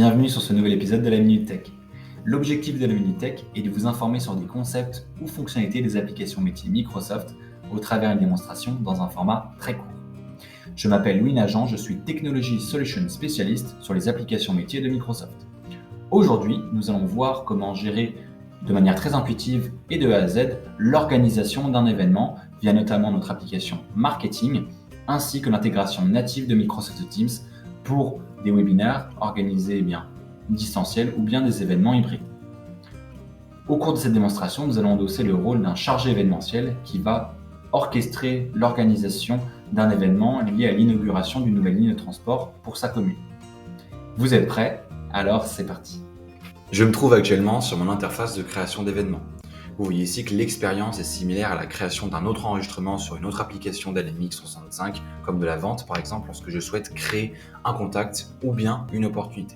Bienvenue sur ce nouvel épisode de la Minute Tech. L'objectif de la Minute Tech est de vous informer sur des concepts ou fonctionnalités des applications métiers Microsoft au travers d'une démonstration dans un format très court. Je m'appelle Louis Nagent, je suis Technology Solution Specialist sur les applications métiers de Microsoft. Aujourd'hui, nous allons voir comment gérer de manière très intuitive et de A à Z l'organisation d'un événement via notamment notre application marketing ainsi que l'intégration native de Microsoft Teams pour des webinaires organisés distanciels ou bien des événements hybrides. Au cours de cette démonstration, nous allons endosser le rôle d'un chargé événementiel qui va orchestrer l'organisation d'un événement lié à l'inauguration d'une nouvelle ligne de transport pour sa commune. Vous êtes prêts? Alors c'est parti. Je me trouve actuellement sur mon interface de création d'événements. Vous voyez ici que l'expérience est similaire à la création d'un autre enregistrement sur une autre application Dynamics 365, comme de la vente par exemple, lorsque je souhaite créer un contact ou bien une opportunité.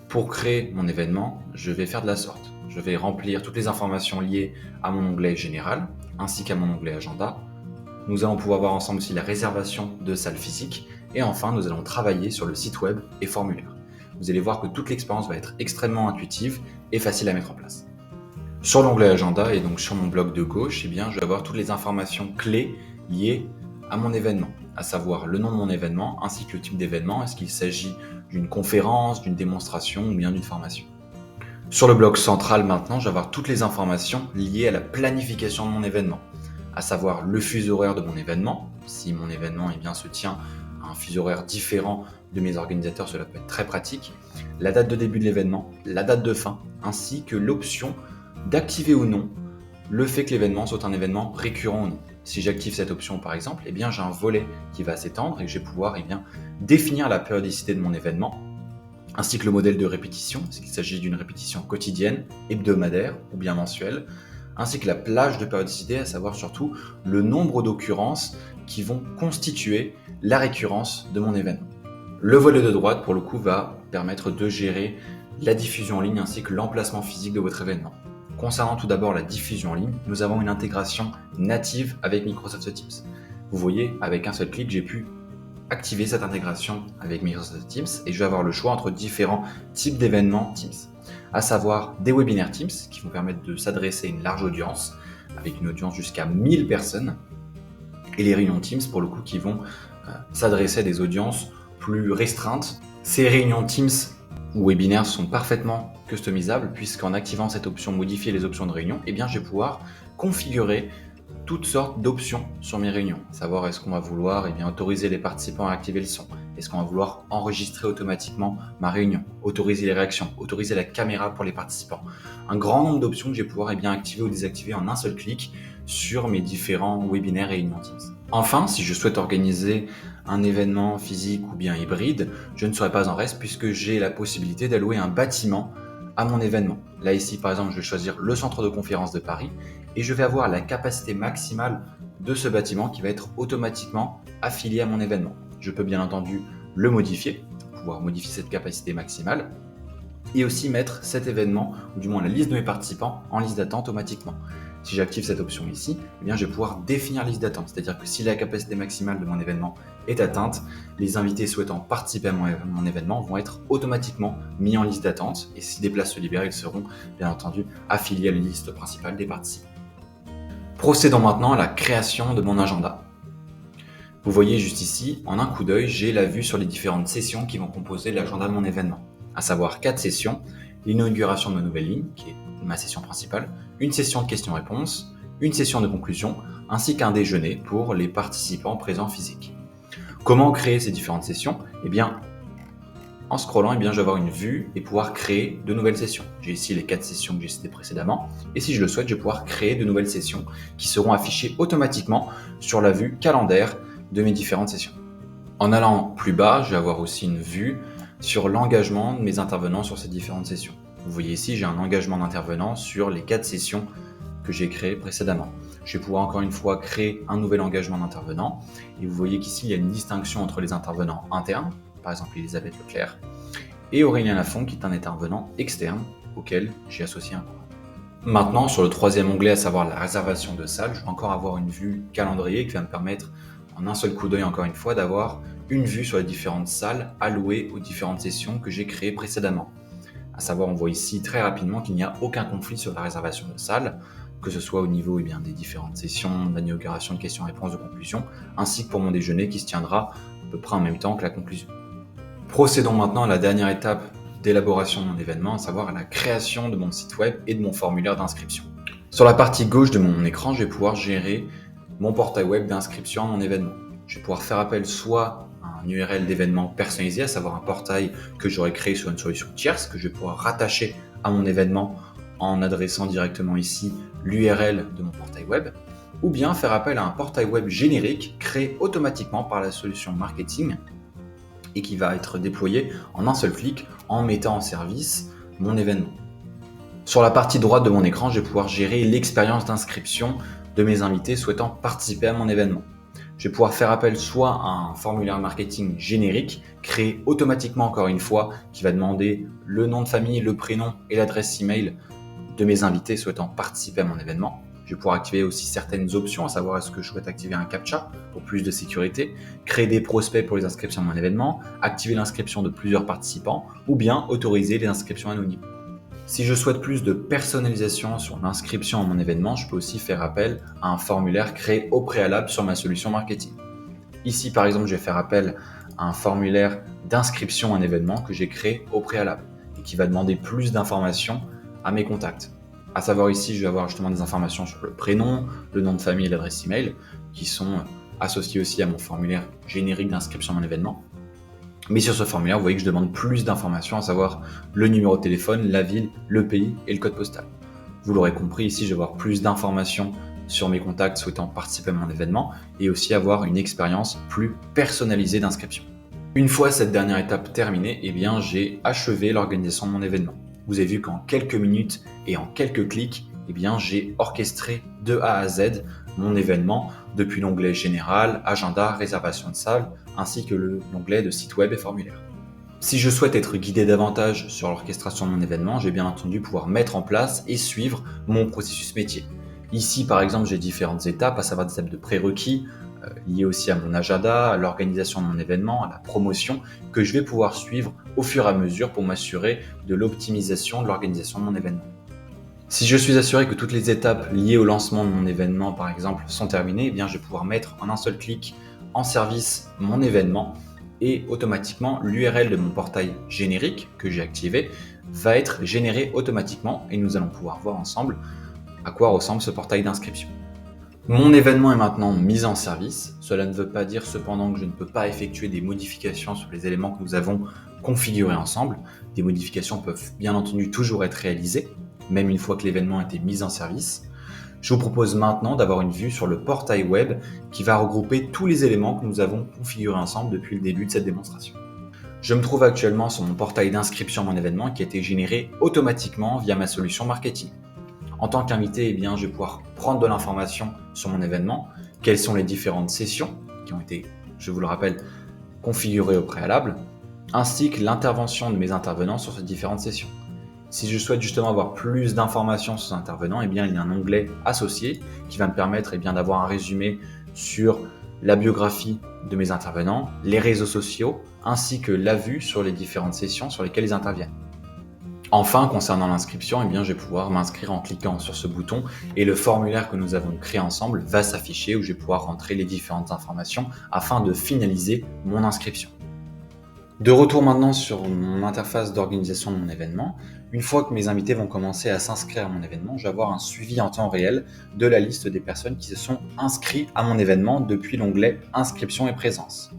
Pour créer mon événement, je vais faire de la sorte. Je vais remplir toutes les informations liées à mon onglet général, ainsi qu'à mon onglet agenda. Nous allons pouvoir voir ensemble aussi la réservation de salles physiques, et enfin nous allons travailler sur le site web et formulaire. Vous allez voir que toute l'expérience va être extrêmement intuitive et facile à mettre en place. Sur l'onglet agenda et donc sur mon bloc de gauche, je vais avoir toutes les informations clés liées à mon événement, à savoir le nom de mon événement ainsi que le type d'événement, est-ce qu'il s'agit d'une conférence, d'une démonstration ou bien d'une formation. Sur le bloc central maintenant, je vais avoir toutes les informations liées à la planification de mon événement, à savoir le fuseau horaire de mon événement, si mon événement se tient à un fuseau horaire différent de mes organisateurs, cela peut être très pratique, la date de début de l'événement, la date de fin, ainsi que l'option d'activer ou non le fait que l'événement soit un événement récurrent ou non. Si j'active cette option par exemple, j'ai un volet qui va s'étendre et je vais pouvoir définir la périodicité de mon événement, ainsi que le modèle de répétition, s'il s'agit d'une répétition quotidienne, hebdomadaire ou bien mensuelle, ainsi que la plage de périodicité, à savoir surtout le nombre d'occurrences qui vont constituer la récurrence de mon événement. Le volet de droite, pour le coup, va permettre de gérer la diffusion en ligne ainsi que l'emplacement physique de votre événement. Concernant tout d'abord la diffusion en ligne, nous avons une intégration native avec Microsoft Teams. Vous voyez, avec un seul clic, j'ai pu activer cette intégration avec Microsoft Teams et je vais avoir le choix entre différents types d'événements Teams, à savoir des webinaires Teams qui vont permettre de s'adresser à une large audience, avec une audience jusqu'à 1000 personnes, et les réunions Teams pour le coup qui vont s'adresser à des audiences plus restreintes. Ces réunions Teams ou webinaires sont parfaitement customisables puisqu'en activant cette option modifier les options de réunion, je vais pouvoir configurer toutes sortes d'options sur mes réunions. À savoir, est-ce qu'on va vouloir autoriser les participants à activer le son? Est-ce qu'on va vouloir enregistrer automatiquement ma réunion? Autoriser les réactions? Autoriser la caméra pour les participants? Un grand nombre d'options que je vais pouvoir activer ou désactiver en un seul clic sur mes différents webinaires et réunions Teams. Enfin, si je souhaite organiser un événement physique ou bien hybride, je ne serai pas en reste puisque j'ai la possibilité d'allouer un bâtiment à mon événement. Là ici par exemple, je vais choisir le centre de conférence de Paris et je vais avoir la capacité maximale de ce bâtiment qui va être automatiquement affilié à mon événement. Je peux bien entendu le modifier, pour pouvoir modifier cette capacité maximale et aussi mettre cet événement, ou du moins la liste de mes participants, en liste d'attente automatiquement. Si j'active cette option ici, je vais pouvoir définir la liste d'attente, c'est-à-dire que si la capacité maximale de mon événement est atteinte, les invités souhaitant participer à mon événement vont être automatiquement mis en liste d'attente et si des places se libèrent, ils seront bien entendu affiliés à la liste principale des participants. Procédons maintenant à la création de mon agenda. Vous voyez juste ici, en un coup d'œil, j'ai la vue sur les différentes sessions qui vont composer l'agenda de mon événement, à savoir 4 sessions, l'inauguration de ma nouvelle ligne, qui est ma session principale, une session de questions-réponses, une session de conclusion, ainsi qu'un déjeuner pour les participants présents physiques. Comment créer ces différentes sessions? En scrollant, je vais avoir une vue et pouvoir créer de nouvelles sessions. J'ai ici les 4 sessions que j'ai citées précédemment, et si je le souhaite, je vais pouvoir créer de nouvelles sessions qui seront affichées automatiquement sur la vue calendaire de mes différentes sessions. En allant plus bas, je vais avoir aussi une vue sur l'engagement de mes intervenants sur ces différentes sessions. Vous voyez ici, j'ai un engagement d'intervenants sur les 4 sessions que j'ai créées précédemment. Je vais pouvoir encore une fois créer un nouvel engagement d'intervenants. Et vous voyez qu'ici, il y a une distinction entre les intervenants internes, par exemple Elisabeth Leclerc, et Aurélien Lafont, qui est un intervenant externe auquel j'ai associé un cours. Maintenant, sur le troisième onglet, à savoir la réservation de salle, je vais encore avoir une vue calendrier qui va me permettre, en un seul coup d'œil encore une fois, d'avoir une vue sur les différentes salles allouées aux différentes sessions que j'ai créées précédemment. À savoir, on voit ici très rapidement qu'il n'y a aucun conflit sur la réservation de salles, que ce soit au niveau des différentes sessions d'inauguration, de questions-réponses, de conclusion, ainsi que pour mon déjeuner qui se tiendra à peu près en même temps que la conclusion. Procédons maintenant à la dernière étape d'élaboration de mon événement, à savoir à la création de mon site web et de mon formulaire d'inscription. Sur la partie gauche de mon écran, je vais pouvoir gérer mon portail web d'inscription à mon événement. Je vais pouvoir faire appel soit à un URL d'événement personnalisé, à savoir un portail que j'aurais créé sur une solution tierce, que je vais pouvoir rattacher à mon événement en adressant directement ici l'URL de mon portail web, ou bien faire appel à un portail web générique créé automatiquement par la solution marketing et qui va être déployé en un seul clic en mettant en service mon événement. Sur la partie droite de mon écran, je vais pouvoir gérer l'expérience d'inscription de mes invités souhaitant participer à mon événement. Je vais pouvoir faire appel soit à un formulaire marketing générique, créé automatiquement encore une fois, qui va demander le nom de famille, le prénom et l'adresse email de mes invités souhaitant participer à mon événement. Je vais pouvoir activer aussi certaines options, à savoir est-ce que je souhaite activer un CAPTCHA pour plus de sécurité, créer des prospects pour les inscriptions à mon événement, activer l'inscription de plusieurs participants ou bien autoriser les inscriptions anonymes. Si je souhaite plus de personnalisation sur l'inscription à mon événement, je peux aussi faire appel à un formulaire créé au préalable sur ma solution marketing. Ici, par exemple, je vais faire appel à un formulaire d'inscription à un événement que j'ai créé au préalable et qui va demander plus d'informations à mes contacts. À savoir ici, je vais avoir justement des informations sur le prénom, le nom de famille et l'adresse email qui sont associés aussi à mon formulaire générique d'inscription à mon événement. Mais sur ce formulaire, vous voyez que je demande plus d'informations, à savoir le numéro de téléphone, la ville, le pays et le code postal. Vous l'aurez compris, ici, je vais avoir plus d'informations sur mes contacts souhaitant participer à mon événement et aussi avoir une expérience plus personnalisée d'inscription. Une fois cette dernière étape terminée, j'ai achevé l'organisation de mon événement. Vous avez vu qu'en quelques minutes et en quelques clics, j'ai orchestré de A à Z mon événement depuis l'onglet Général, Agenda, Réservation de salle, ainsi que l'onglet de site web et formulaire. Si je souhaite être guidé davantage sur l'orchestration de mon événement, je vais bien entendu pouvoir mettre en place et suivre mon processus métier. Ici, par exemple, j'ai différentes étapes, à savoir des étapes de prérequis, liées aussi à mon agenda, à l'organisation de mon événement, à la promotion, que je vais pouvoir suivre au fur et à mesure pour m'assurer de l'optimisation de l'organisation de mon événement. Si je suis assuré que toutes les étapes liées au lancement de mon événement, par exemple, sont terminées, je vais pouvoir mettre en un seul clic en service mon événement et automatiquement l'URL de mon portail générique que j'ai activé va être généré automatiquement et nous allons pouvoir voir ensemble à quoi ressemble ce portail d'inscription. Mon événement est maintenant mis en service. Cela ne veut pas dire cependant que je ne peux pas effectuer des modifications sur les éléments que nous avons configurés ensemble. Des modifications peuvent bien entendu toujours être réalisées, même une fois que l'événement a été mis en service. Je vous propose maintenant d'avoir une vue sur le portail web qui va regrouper tous les éléments que nous avons configurés ensemble depuis le début de cette démonstration. Je me trouve actuellement sur mon portail d'inscription à mon événement qui a été généré automatiquement via ma solution marketing. En tant qu'invité, je vais pouvoir prendre de l'information sur mon événement, quelles sont les différentes sessions qui ont été, je vous le rappelle, configurées au préalable, ainsi que l'intervention de mes intervenants sur ces différentes sessions. Si je souhaite justement avoir plus d'informations sur ces intervenants, il y a un onglet associé qui va me permettre d'avoir un résumé sur la biographie de mes intervenants, les réseaux sociaux, ainsi que la vue sur les différentes sessions sur lesquelles ils interviennent. Enfin, concernant l'inscription, je vais pouvoir m'inscrire en cliquant sur ce bouton et le formulaire que nous avons créé ensemble va s'afficher où je vais pouvoir rentrer les différentes informations afin de finaliser mon inscription. De retour maintenant sur mon interface d'organisation de mon événement, une fois que mes invités vont commencer à s'inscrire à mon événement, je vais avoir un suivi en temps réel de la liste des personnes qui se sont inscrites à mon événement depuis l'onglet Inscription et présence.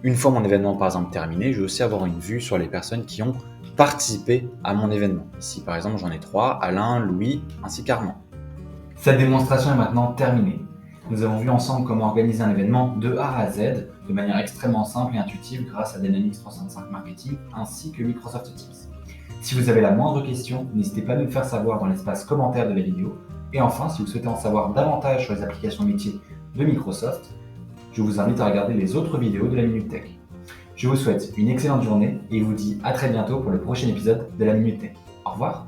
Une fois mon événement par exemple terminé, je vais aussi avoir une vue sur les personnes qui ont participé à mon événement. Ici par exemple j'en ai 3, Alain, Louis ainsi qu'Armand. Cette démonstration est maintenant terminée. Nous avons vu ensemble comment organiser un événement de A à Z de manière extrêmement simple et intuitive grâce à Dynamics 365 Marketing ainsi que Microsoft Teams. Si vous avez la moindre question, n'hésitez pas à nous le faire savoir dans l'espace commentaire de la vidéo. Et enfin, si vous souhaitez en savoir davantage sur les applications métiers de Microsoft, je vous invite à regarder les autres vidéos de la Minute Tech. Je vous souhaite une excellente journée et vous dis à très bientôt pour le prochain épisode de la Minute Tech. Au revoir.